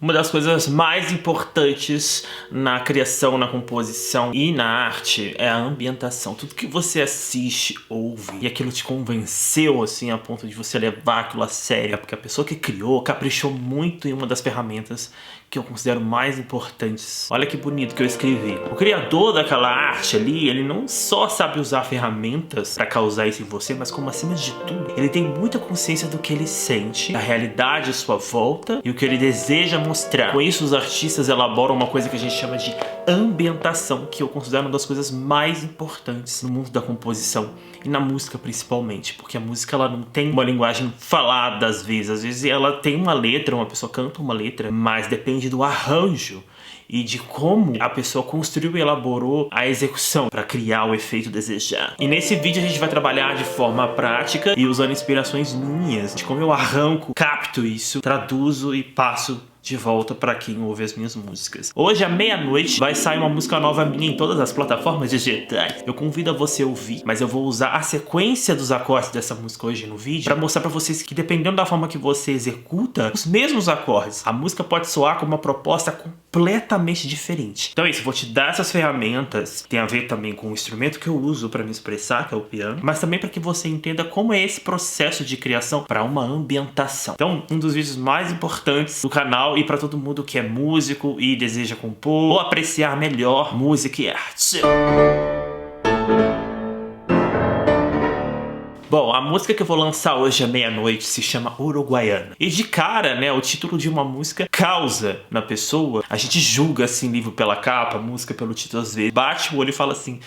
Uma das coisas mais importantes na criação, na composição e na arte é a ambientação. Tudo que você assiste, ouve e aquilo te convenceu assim a ponto de você levar aquilo a sério, porque a pessoa que criou caprichou muito em uma das ferramentas que eu considero mais importantes. Olha que bonito que eu escrevi. O criador daquela arte ali, ele não só sabe usar ferramentas para causar isso em você, mas como acima de tudo, ele tem muita consciência do que ele sente, da realidade à sua volta e o que ele deseja mostrar. Com isso, os artistas elaboram uma coisa que a gente chama de ambientação, que eu considero uma das coisas mais importantes no mundo da composição e na música principalmente, porque a música ela não tem uma linguagem falada às vezes ela tem uma letra, uma pessoa canta uma letra, mas depende do arranjo e de como a pessoa construiu e elaborou a execução para criar o efeito desejado. E nesse vídeo a gente vai trabalhar de forma prática e usando inspirações minhas, de como eu arranco, capto isso, traduzo e passo de volta para quem ouve as minhas músicas. Hoje à meia-noite vai sair uma música nova minha em todas as plataformas digitais. Eu convido a você a ouvir, mas eu vou usar a sequência dos acordes dessa música hoje no vídeo para mostrar para vocês que dependendo da forma que você executa os mesmos acordes, a música pode soar com uma proposta completamente diferente. Então é isso, eu vou te dar essas ferramentas, tem a ver também com o instrumento que eu uso para me expressar, que é o piano, mas também para que você entenda como é esse processo de criação para uma ambientação. Então, um dos vídeos mais importantes do canal e para todo mundo que é músico e deseja compor ou apreciar melhor música e arte. Bom, a música que eu vou lançar hoje à meia-noite se chama Uruguaiana. E de cara, né, o título de uma música causa na pessoa. A gente julga assim livro pela capa, música pelo título às vezes. Bate o olho e fala assim: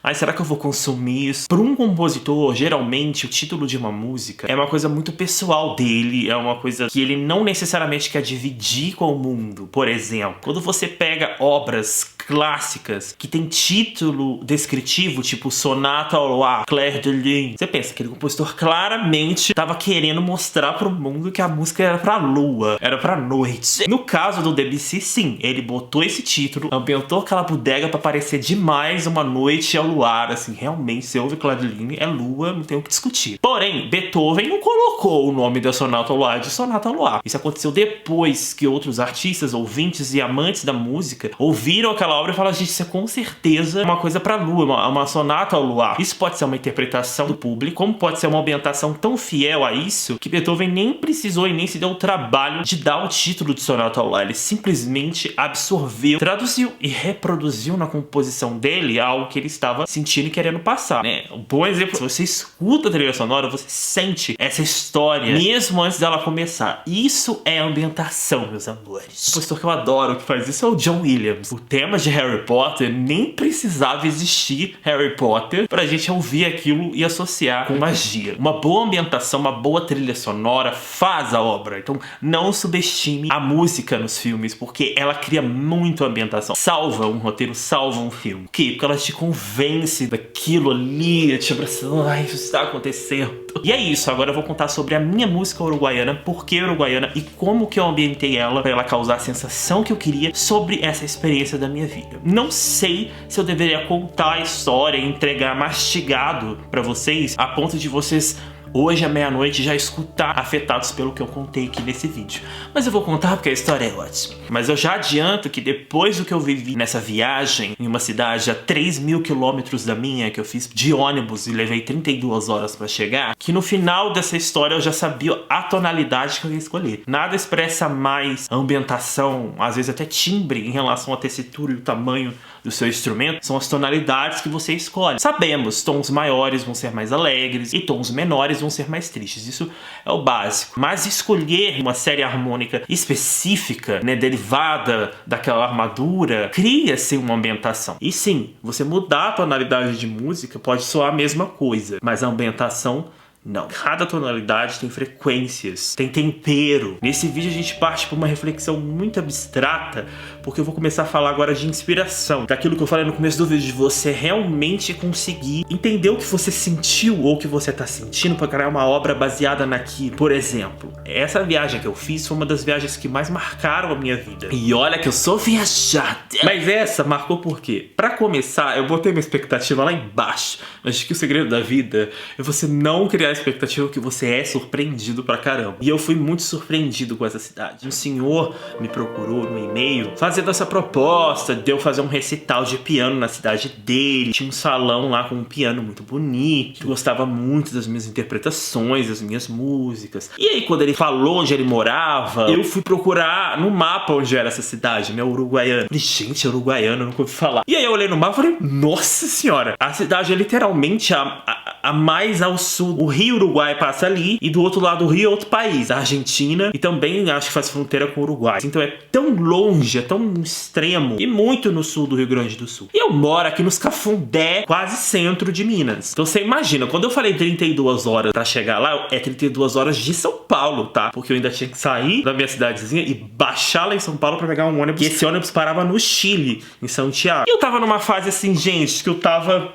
ai, será que eu vou consumir isso? Para um compositor, geralmente, o título de uma música é uma coisa muito pessoal dele, é uma coisa que ele não necessariamente quer dividir com o mundo. Por exemplo, quando você pega obras clássicas que tem título descritivo, tipo Sonata ao Luar, Clair de Lune, você pensa que aquele compositor claramente estava querendo mostrar para o mundo que a música era pra lua, era pra noite. No caso do Debussy, sim, ele botou esse título, ambientou aquela bodega para parecer demais uma noite ao luar, assim, realmente, você ouve Clair de Lune, é lua, não tem o que discutir. Porém, Beethoven não colocou o nome da Sonata ao Luar de Sonata ao Luar. Isso aconteceu depois que outros artistas, ouvintes e amantes da música ouviram aquela obra e falaram: gente, isso é com certeza uma coisa pra lua, uma sonata ao luar. Isso pode ser uma interpretação do público, como pode ser uma ambientação tão fiel a isso que Beethoven nem precisou e nem se deu o trabalho de dar o título de Sonata ao Luar. Ele simplesmente absorveu, traduziu e reproduziu na composição dele algo que ele estava sentindo e querendo passar, né? Um bom exemplo, se você escuta a trilha sonora, você sente essa história mesmo antes dela começar. Isso é ambientação, meus amores. O compositor que eu adoro que faz isso é o John Williams. O tema de Harry Potter nem precisava existir Harry Potter pra gente ouvir aquilo e associar com magia. Uma boa ambientação, uma boa trilha sonora faz a obra. Então não subestime a música nos filmes, porque ela cria muito ambientação. Salva um roteiro, salva um filme. Por quê? Porque ela te convence daquilo ali, te abraçando, ai, isso está acontecendo. E é isso, agora eu vou contar sobre a minha música uruguaiana, por que uruguaiana e como que eu ambientei ela pra ela causar a sensação que eu queria sobre essa experiência da minha vida. Não sei se eu deveria contar a história e entregar mastigado pra vocês, a ponto de vocês hoje à meia-noite já escutar afetados pelo que eu contei aqui nesse vídeo. Mas eu vou contar porque a história é ótima. Mas eu já adianto que depois do que eu vivi nessa viagem em uma cidade a 3.000 quilômetros da minha, que eu fiz de ônibus e levei 32 horas pra chegar, que no final dessa história eu já sabia a tonalidade que eu ia escolher. Nada expressa mais a ambientação, às vezes até timbre em relação à tessitura e o tamanho do seu instrumento, são as tonalidades que você escolhe. Sabemos, tons maiores vão ser mais alegres e tons menores vão ser mais tristes. Isso é o básico. Mas escolher uma série harmônica específica, né, derivada daquela armadura, cria-se uma ambientação. E sim, você mudar a tonalidade de música pode soar a mesma coisa, mas a ambientação não. Cada tonalidade tem frequências, tem tempero. Nesse vídeo a gente parte para uma reflexão muito abstrata, porque eu vou começar a falar agora de inspiração. Daquilo que eu falei no começo do vídeo, de você realmente conseguir entender o que você sentiu ou o que você está sentindo para criar uma obra baseada naquilo. Por exemplo, essa viagem que eu fiz foi uma das viagens que mais marcaram a minha vida. E olha que eu sou viajada. Mas essa marcou por quê? Para começar, eu botei minha expectativa lá embaixo. Acho que o segredo da vida é você não criar expectativa que você é surpreendido pra caramba. E eu fui muito surpreendido com essa cidade. Um senhor me procurou no e-mail fazendo essa proposta de eu fazer um recital de piano na cidade dele. Tinha um salão lá com um piano muito bonito. Gostava muito das minhas interpretações, das minhas músicas. E aí, quando ele falou onde ele morava, eu fui procurar no mapa onde era essa cidade, né? Uruguaiana. Falei, gente, Uruguaiana, eu nunca ouvi falar. E aí eu olhei no mapa e falei, nossa senhora, a cidade é literalmente a mais ao sul. O Rio Uruguai passa ali e do outro lado do rio é outro país, a Argentina, e também acho que faz fronteira com o Uruguai. Então é tão longe, é tão extremo e muito no sul do Rio Grande do Sul. E eu moro aqui nos Cafundé, quase centro de Minas. Então você imagina, quando eu falei 32 horas pra chegar lá, é 32 horas de São Paulo, tá? Porque eu ainda tinha que sair da minha cidadezinha e baixar lá em São Paulo pra pegar um ônibus. E esse ônibus parava no Chile, em Santiago. E eu tava numa fase assim, gente, que eu tava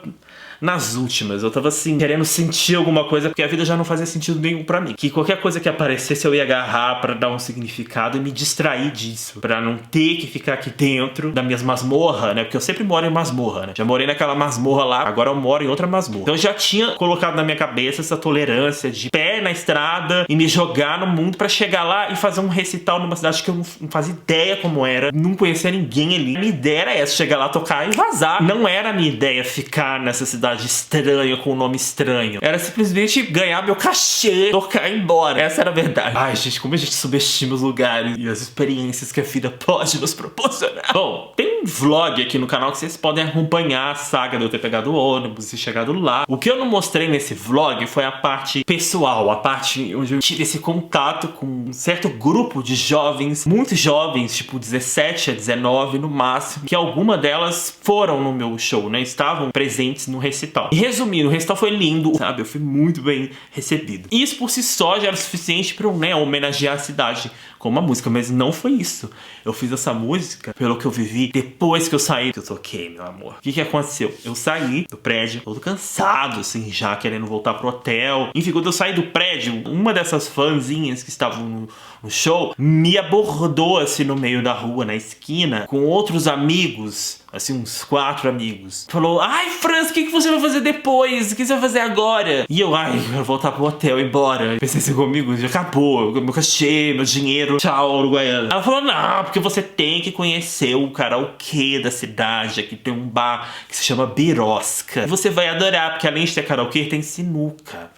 nas últimas. Eu tava assim, querendo sentir alguma coisa, porque a vida já não fazia sentido nenhum pra mim. Que qualquer coisa que aparecesse eu ia agarrar pra dar um significado e me distrair disso. Pra não ter que ficar aqui dentro das minhas masmorras, né? Porque eu sempre moro em masmorra, né? Já morei naquela masmorra lá, agora eu moro em outra masmorra. Então eu já tinha colocado na minha cabeça essa tolerância de pé na estrada e me jogar no mundo pra chegar lá e fazer um recital numa cidade que eu não fazia ideia como era. Não conhecia ninguém ali. A minha ideia era essa, chegar lá, tocar e vazar. Não era a minha ideia ficar nessa cidade estranha, com um nome estranho. Era simplesmente ganhar meu cachê, tocar e ir embora. Essa era a verdade. Ai, gente, como a gente subestima os lugares e as experiências que a vida pode nos proporcionar. Bom, tem um vlog aqui no canal que vocês podem acompanhar a saga de eu ter pegado o ônibus e chegado lá. O que eu não mostrei nesse vlog foi a parte pessoal, a parte onde eu tive esse contato com um certo grupo de jovens, muitos jovens, tipo 17 a 19 no máximo, que alguma delas foram no meu show, né? Estavam presentes no recital. E resumindo, o recital foi lindo, sabe? Eu fui muito bem recebido. E isso por si só já era suficiente pra eu, né, homenagear a cidade com uma música, mas não foi isso. Eu fiz essa música pelo que eu vivi depois que eu saí, que eu toquei, meu amor. O que aconteceu? Eu saí do prédio, todo cansado, assim, já querendo voltar pro hotel. Enfim, quando eu saí do prédio, uma dessas fãzinhas que estavam no show me abordou, assim, no meio da rua, na esquina, com outros amigos, assim, uns 4 amigos. Falou, ai, Franz, o que você vai fazer depois? O que você vai fazer agora? E eu, ai, eu quero voltar pro hotel, ir embora. Pensei assim comigo, já acabou, meu cachê, meu dinheiro, tchau, Uruguaiana. Ela falou, não, porque você tem que conhecer o karaokê da cidade. Aqui tem um bar que se chama Birosca. Você vai adorar, porque além de ter karaokê, tem sinuca.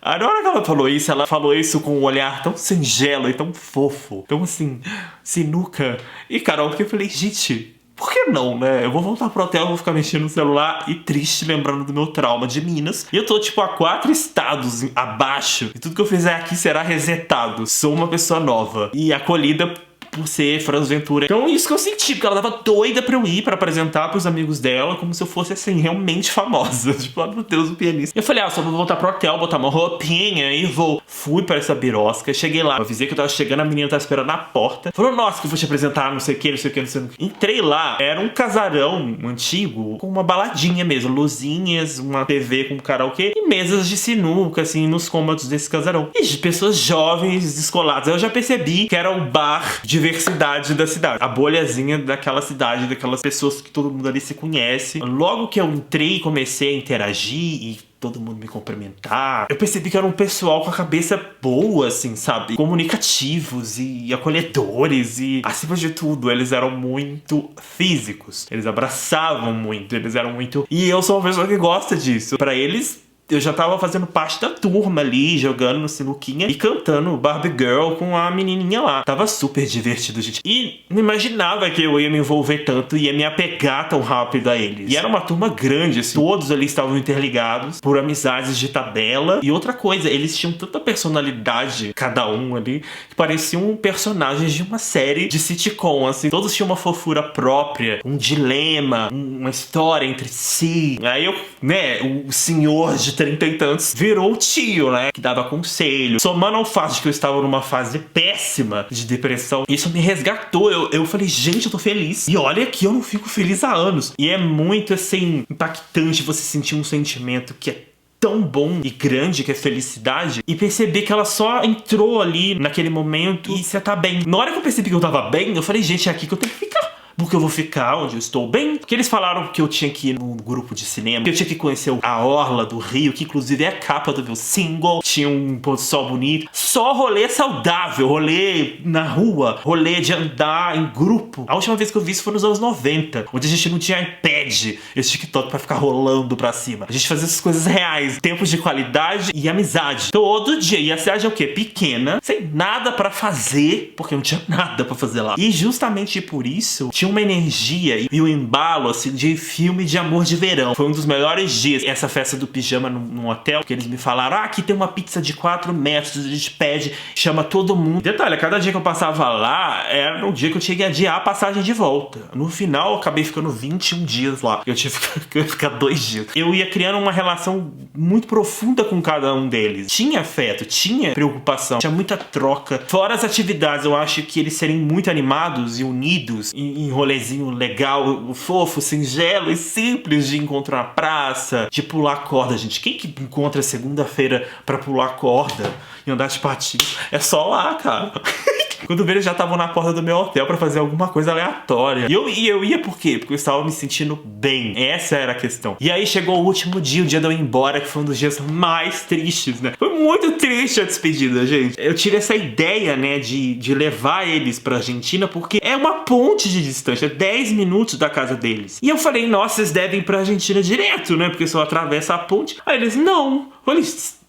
Aí na hora que ela falou isso com um olhar tão singelo e tão fofo. Tão assim, sinuca e karaokê. Eu falei, gente, por que não, né? Eu vou voltar pro hotel, vou ficar mexendo no celular e triste, lembrando do meu trauma de Minas. E eu tô, tipo, a 4 estados abaixo. E tudo que eu fizer aqui será resetado. Sou uma pessoa nova e acolhida por ser Franz Ventura. Então isso que eu senti, porque ela tava doida pra eu ir pra apresentar pros amigos dela, como se eu fosse, assim, realmente famosa. Tipo, ah, meu Deus, o pianista. Eu falei, só vou voltar pro hotel, botar uma roupinha e vou. Fui pra essa birosca, cheguei lá, eu avisei que eu tava chegando, a menina tava esperando na porta. Falou, nossa, que eu vou te apresentar, não sei o que, não sei o que, não sei o que. Entrei lá, era um casarão antigo, com uma baladinha mesmo, luzinhas, uma TV com karaokê e mesas de sinuca, assim, nos cômodos desse casarão. E de pessoas jovens, descoladas. Aí eu já percebi que era o bar de diversidade da cidade, a bolhazinha daquela cidade, daquelas pessoas que todo mundo ali se conhece. Logo que eu entrei e comecei a interagir e todo mundo me cumprimentar, eu percebi que era um pessoal com a cabeça boa, assim, sabe? Comunicativos e acolhedores e, acima de tudo, eles eram muito físicos. Eles abraçavam muito, eles eram muito... E eu sou uma pessoa que gosta disso. Pra eles, eu já tava fazendo parte da turma ali, jogando no sinuquinha e cantando Barbie Girl com a menininha lá. Tava super divertido, gente. E não imaginava que eu ia me envolver tanto e ia me apegar tão rápido a eles. E era uma turma grande, assim. Todos ali estavam interligados por amizades de tabela. E outra coisa, eles tinham tanta personalidade, cada um ali, que pareciam personagens de uma série de sitcom, assim. Todos tinham uma fofura própria, um dilema, uma história entre si. Aí eu, né, o senhor de 30 e tantos virou o tio, né, que dava conselho. Somando ao fato de que eu estava numa fase péssima de depressão, isso me resgatou. Eu falei, gente, eu tô feliz. E olha que eu não fico feliz há anos. E é muito, assim, impactante você sentir um sentimento que é tão bom e grande, que é felicidade, e perceber que ela só entrou ali naquele momento e você tá bem. Na hora que eu percebi que eu tava bem, eu falei, gente, é aqui que eu tenho que ficar. porque eu vou ficar onde eu estou bem. Porque eles falaram que eu tinha que ir num grupo de cinema, que eu tinha que conhecer a orla do Rio, que inclusive é a capa do meu single. Tinha um pôr do sol bonito. Só rolê saudável, rolê na rua, rolê de andar em grupo. A última vez que eu vi isso foi nos anos 90, onde a gente não tinha iPad, esse TikTok pra ficar rolando pra cima. A gente fazia essas coisas reais, tempos de qualidade e amizade. Todo dia. E a cidade é o quê? Pequena, sem nada pra fazer, porque não tinha nada pra fazer lá. E justamente por isso, tinha uma energia e um embalo, assim, de filme de amor de verão. Foi um dos melhores dias. Essa festa do pijama num hotel, que eles me falaram, aqui tem uma pizza de 4 metros, a gente pede, chama todo mundo. Detalhe, cada dia que eu passava lá, era um dia que eu tinha que adiar a passagem de volta. No final, eu acabei ficando 21 dias lá. Eu tive que ficar 2 dias. Eu ia criando uma relação muito profunda com cada um deles. Tinha afeto, tinha preocupação, tinha muita troca. Fora as atividades, eu acho que eles serem muito animados e unidos em rolezinho legal, fofo, singelo e simples de encontrar na praça, de pular corda, gente. Quem que encontra segunda-feira pra pular corda e andar de patins? É só lá, cara. Quando eles já estavam na porta do meu hotel pra fazer alguma coisa aleatória. E eu ia por quê? Porque eu estava me sentindo bem. Essa era a questão. E aí chegou o último dia, o dia de eu ir embora, que foi um dos dias mais tristes, né? Foi muito triste a despedida, gente. Eu tive essa ideia, né, de levar eles pra Argentina, porque é uma ponte de distância, 10 minutos da casa deles. E eu falei, nossa, vocês devem ir pra Argentina direto, né? Porque só atravessa a ponte. Aí eles, não. Eu falei,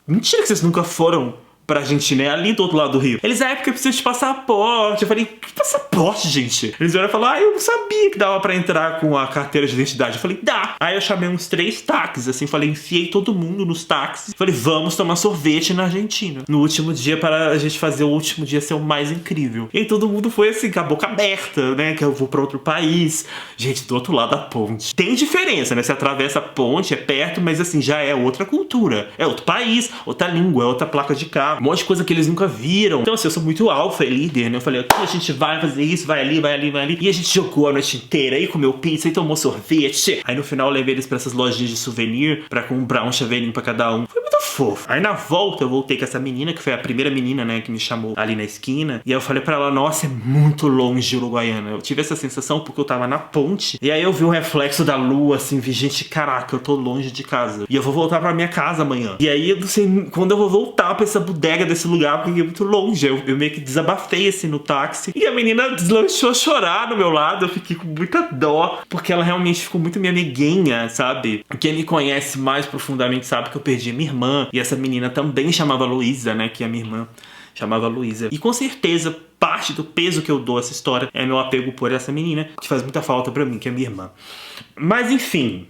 mentira que vocês nunca foram pra Argentina, é ali do outro lado do rio. Eles, porque eu preciso de passaporte. Eu falei, que passaporte, gente? Eles vieram e falaram, eu não sabia que dava pra entrar com a carteira de identidade. Eu falei, dá. Aí eu chamei uns 3 táxis, assim, falei, enfiei todo mundo nos táxis. Falei, vamos tomar sorvete na Argentina. No último dia, para a gente fazer o último dia ser o mais incrível. E aí todo mundo foi assim, com a boca aberta, né? Que eu vou pra outro país. Gente, do outro lado da ponte. Tem diferença, né? Você atravessa a ponte, é perto, mas assim, já é outra cultura. É outro país, outra língua, é outra placa de carro. Um monte de coisa que eles nunca viram. Então assim, eu sou muito alfa e líder, né? Eu falei, aqui a gente vai fazer isso, vai ali, vai ali, vai ali. E a gente jogou a noite inteira, aí comeu pizza, aí tomou sorvete. Aí no final eu levei eles pra essas lojinhas de souvenir pra comprar um chaveirinho pra cada um. Foi muito fofo. Aí na volta eu voltei com essa menina, que foi a primeira menina, né, que me chamou ali na esquina. E aí eu falei pra ela, nossa, é muito longe Uruguaiana. Eu tive essa sensação porque eu tava na ponte. E aí eu vi o reflexo da lua, assim, vi, gente, caraca, eu tô longe de casa. E eu vou voltar pra minha casa amanhã. E aí eu não sei quando eu vou voltar pra essa bodega desse lugar, porque é muito longe. Eu meio que desabafei assim no táxi. E a menina deslanchou a chorar do meu lado. Eu fiquei com muita dó, porque ela realmente ficou muito minha amiguinha, sabe? Quem me conhece mais profundamente sabe que eu perdi minha irmã. E essa menina também chamava Luísa, né? Que é a minha irmã chamava Luísa. E com certeza, parte do peso que eu dou a essa história é meu apego por essa menina, que faz muita falta pra mim, que é minha irmã. Mas enfim,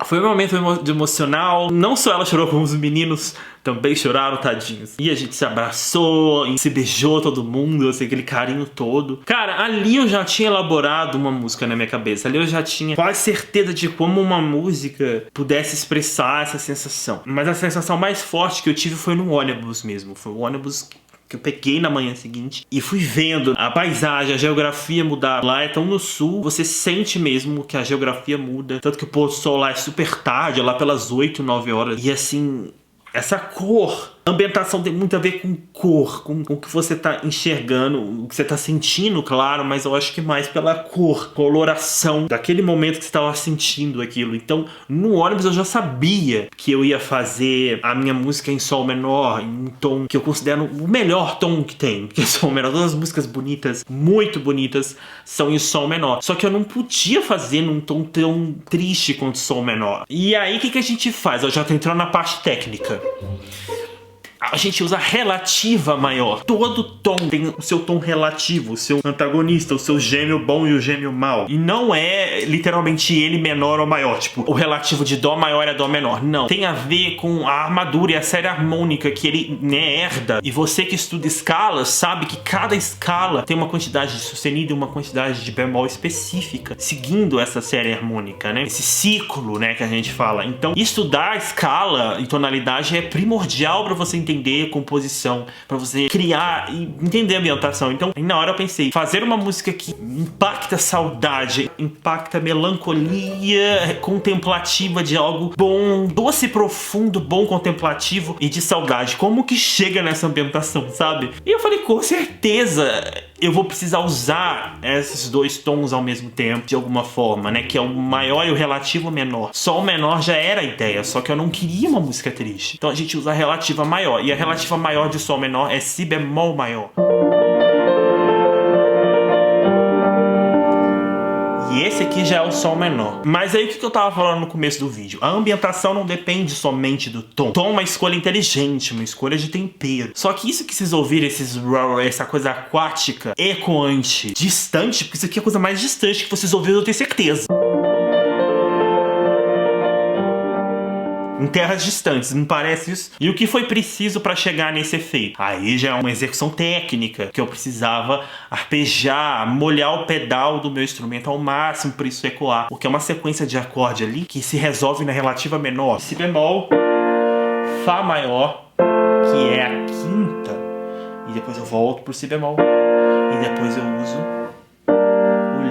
foi um momento emocional. Não só ela chorou, como os meninos também choraram, tadinhos. E a gente se abraçou, e se beijou todo mundo, assim, aquele carinho todo. Cara, ali eu já tinha elaborado uma música na minha cabeça. Ali eu já tinha quase certeza de como uma música pudesse expressar essa sensação. Mas a sensação mais forte que eu tive foi no ônibus mesmo. Foi o ônibus que eu peguei na manhã seguinte e fui vendo a paisagem, a geografia mudar. Lá é tão no sul, você sente mesmo que a geografia muda. Tanto que o pôr do sol lá é super tarde, é lá pelas 8, 9 horas. E assim, essa cor, a ambientação tem muito a ver com cor, com o que você tá enxergando, o que você tá sentindo, claro, mas eu acho que mais pela cor, coloração daquele momento que você tava sentindo aquilo. Então, no ônibus eu já sabia que eu ia fazer a minha música em sol menor, em um tom que eu considero o melhor tom que tem, que é sol menor. Todas as músicas bonitas, muito bonitas, são em sol menor. Só que eu não podia fazer num tom tão triste quanto sol menor. E aí, o que a gente faz? Eu já tô entrando na parte técnica. A gente usa relativa maior. Todo tom tem o seu tom relativo, o seu antagonista, o seu gêmeo bom e o gêmeo mau. E não é literalmente ele menor ou maior, tipo, o relativo de dó maior é dó menor. Não. Tem a ver com a armadura e a série harmônica que ele, né, herda. E você que estuda escalas sabe que cada escala tem uma quantidade de sustenido e uma quantidade de bemol específica, seguindo essa série harmônica, né? Esse ciclo, né, que a gente fala. Então, estudar a escala e tonalidade é primordial para você entender composição, pra você criar e entender a ambientação. Então, na hora eu pensei, fazer uma música que impacta saudade, impacta melancolia contemplativa de algo bom, doce, profundo, bom, contemplativo e de saudade. Como que chega nessa ambientação, sabe? E eu falei, com certeza eu vou precisar usar esses dois tons ao mesmo tempo, de alguma forma, né? Que é o maior e o relativo menor. Só o menor já era a ideia, só que eu não queria uma música triste. Então a gente usa a relativa maior. E a relativa maior de Sol menor é Si bemol maior. E esse aqui já é o Sol menor. Mas aí o que eu tava falando no começo do vídeo? A ambientação não depende somente do tom. Tom é uma escolha inteligente, uma escolha de tempero. Só que isso que vocês ouviram, essa coisa aquática, ecoante, distante, porque isso aqui é a coisa mais distante que vocês ouviram, eu tenho certeza. Em terras distantes, não parece isso? E o que foi preciso para chegar nesse efeito? Aí já é uma execução técnica, que eu precisava arpejar, molhar o pedal do meu instrumento ao máximo para isso ecoar, porque é uma sequência de acorde ali que se resolve na relativa menor. Si bemol, Fá maior, que é a quinta, e depois eu volto pro Si bemol, e depois eu uso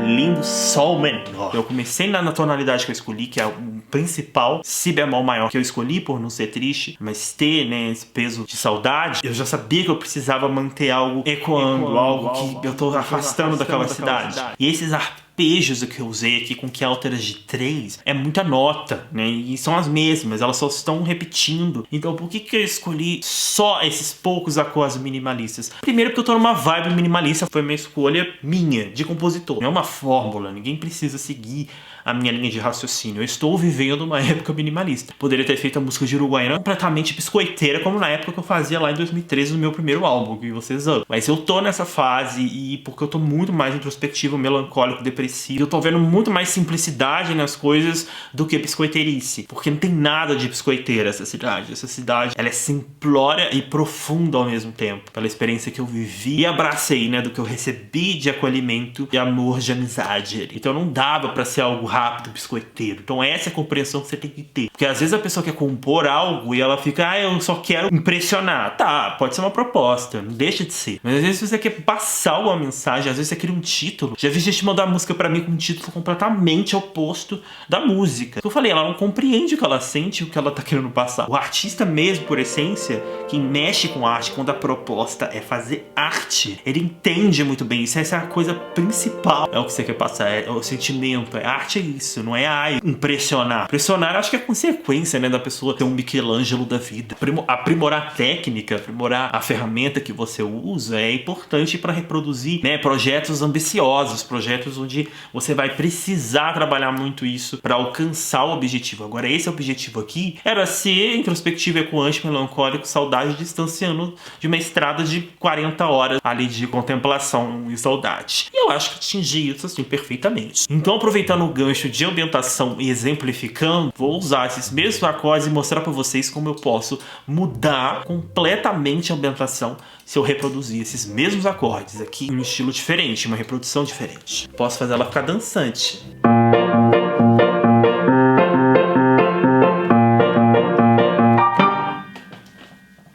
lindo Sol menor. Eu comecei na tonalidade que eu escolhi, que é o principal, Si bemol maior, que eu escolhi por não ser triste, mas ter, né, esse peso de saudade. Eu já sabia que eu precisava manter algo ecoando, algo que eu tô afastando daquela cidade. E esses arpejos que eu usei aqui com Kelteras de 3 é muita nota, né? E são as mesmas, elas só estão repetindo. Então por que eu escolhi só esses poucos acordes minimalistas? Primeiro porque eu tô numa vibe minimalista, foi uma escolha minha, de compositor. Não é uma fórmula, ninguém precisa seguir a minha linha de raciocínio. Eu estou vivendo uma época minimalista. Poderia ter feito a música de Uruguaiana completamente biscoiteira, como na época que eu fazia lá em 2013 no meu primeiro álbum, que vocês amam. Mas eu tô nessa fase e porque eu tô muito mais introspectivo, melancólico, depressivo. Eu tô vendo muito mais simplicidade nas coisas do que biscoiteirice. Porque não tem nada de biscoiteira essa cidade. Essa cidade, ela é simplória e profunda ao mesmo tempo. Pela experiência que eu vivi e abracei, né, do que eu recebi de acolhimento e amor, de amizade. Então não dava pra ser algo rápido, biscoiteiro. Então essa é a compreensão que você tem que ter. Porque às vezes a pessoa quer compor algo e ela fica, eu só quero impressionar. Tá, pode ser uma proposta, não deixa de ser. Mas às vezes você quer passar uma mensagem, às vezes você quer um título. Já vi gente mandar música pra mim com um título completamente oposto da música. Eu falei, ela não compreende o que ela sente, o que ela tá querendo passar. O artista mesmo, por essência, quem mexe com arte, quando a proposta é fazer arte, ele entende muito bem isso. Essa é a coisa principal. É o que você quer passar, é o sentimento, é arte. Isso, não é impressionar. Impressionar, acho que é consequência, né, da pessoa ter um Michelangelo da vida. Aprimorar a técnica, aprimorar a ferramenta que você usa é importante para reproduzir, né, projetos ambiciosos, projetos onde você vai precisar trabalhar muito isso para alcançar o objetivo. Agora, esse objetivo aqui era ser introspectivo, ecoante, melancólico, saudade, distanciando de uma estrada de 40 horas ali de contemplação e saudade. E eu acho que atingi isso assim perfeitamente. Então, aproveitando o gancho de ambientação e exemplificando, vou usar esses mesmos acordes e mostrar para vocês como eu posso mudar completamente a ambientação se eu reproduzir esses mesmos acordes aqui em um estilo diferente, uma reprodução diferente. Posso fazer ela ficar dançante.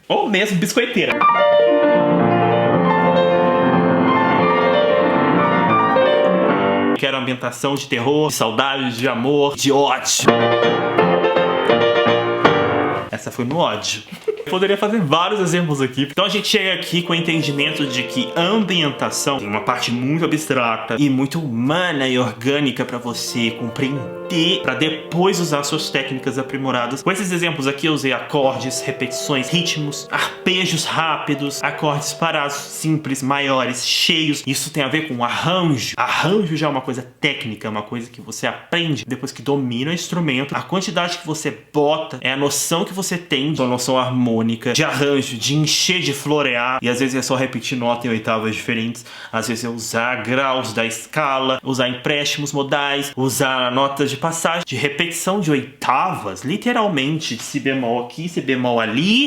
Ou mesmo biscoiteira. Quero ambientação de terror, de saudade, de amor, de ódio. Essa foi no ódio. Eu poderia fazer vários exemplos aqui. Então a gente chega aqui com o entendimento de que a ambientação tem uma parte muito abstrata e muito humana e orgânica para você compreender, para depois usar suas técnicas aprimoradas. Com esses exemplos aqui eu usei acordes, repetições, ritmos, arpejos rápidos, acordes parados, simples, maiores, cheios. Isso tem a ver com arranjo. Arranjo já é uma coisa técnica, uma coisa que você aprende depois que domina o instrumento. A quantidade que você bota é a noção que você tem da noção harmônica, de arranjo, de encher, de florear. E às vezes é só repetir nota em oitavas diferentes. Às vezes é usar graus da escala, usar empréstimos modais, usar notas de passagem, de repetição de oitavas, literalmente, de Si bemol aqui, Si bemol ali.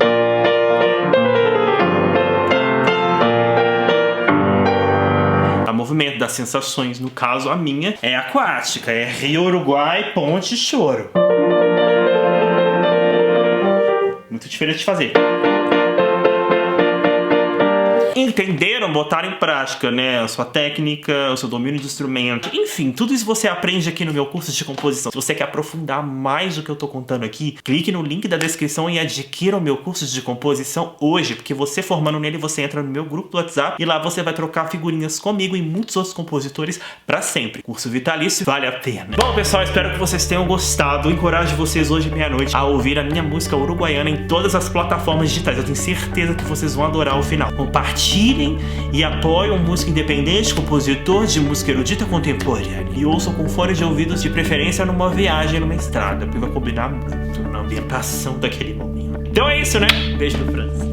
A movimento das sensações, no caso a minha, é aquática, é Rio, Uruguai, Ponte, Choro. Muito diferente de fazer. entenderam, botaram em prática, né, a sua técnica, o seu domínio de instrumento, enfim, tudo isso você aprende aqui no meu curso de composição. Se você quer aprofundar mais do que eu tô contando aqui, clique no link da descrição e adquira o meu curso de composição hoje, porque você formando nele, você entra no meu grupo do WhatsApp e lá você vai trocar figurinhas comigo e muitos outros compositores pra sempre. Curso vitalício, vale a pena. Bom, pessoal, espero que vocês tenham gostado. Eu encorajo vocês hoje meia-noite a ouvir a minha música uruguaiana em todas as plataformas digitais. Eu tenho certeza que vocês vão adorar o final. Compartilhem e apoiem música independente, compositor de música erudita contemporânea. E ouçam com fone de ouvidos, de preferência numa viagem, numa estrada, porque vai combinar muito na ambientação daquele momento. Então é isso, né? Beijo do Franz.